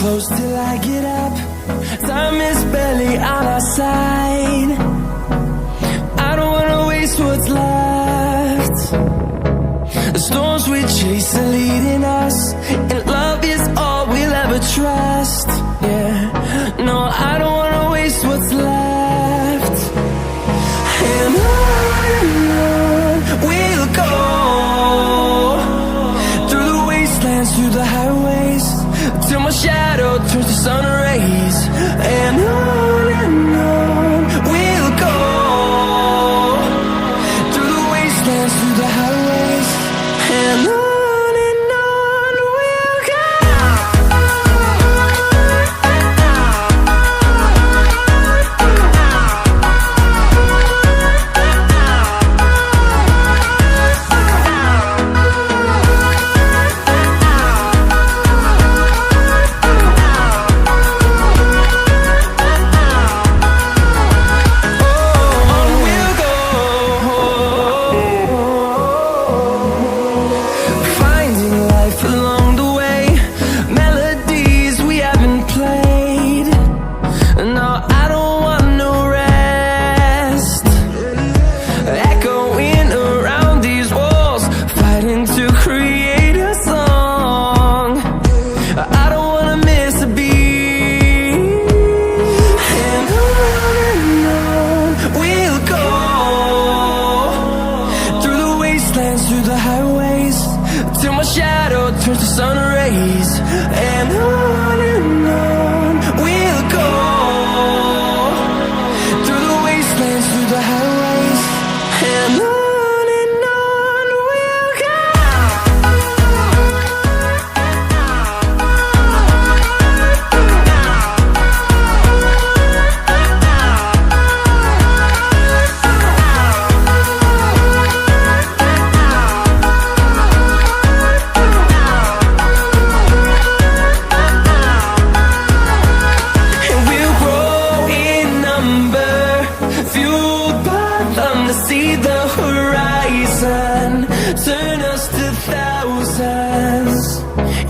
close till I get up. Time is barely on our side. I don't wanna waste what's left. The storms we chase are leading us, and love is all we'll ever trust. Yeah, no, I don't wanna waste what's left. And on we'll go, through the wastelands, through the highways, till my shadow turns to sun rays. And on we'll go, through the wastelands, through the highways, and on we'll go. Through the highways, till my shadow turns to sun rays. And on we'll go, through the wastelands, through the highways, and on we'll go. See the horizon, turn us to thousands,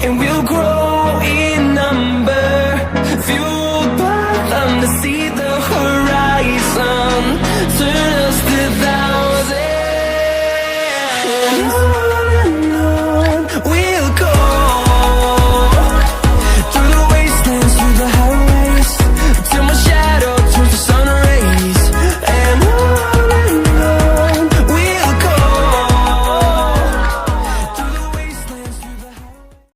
and we'll grow in number, fueled by them to see the horizon.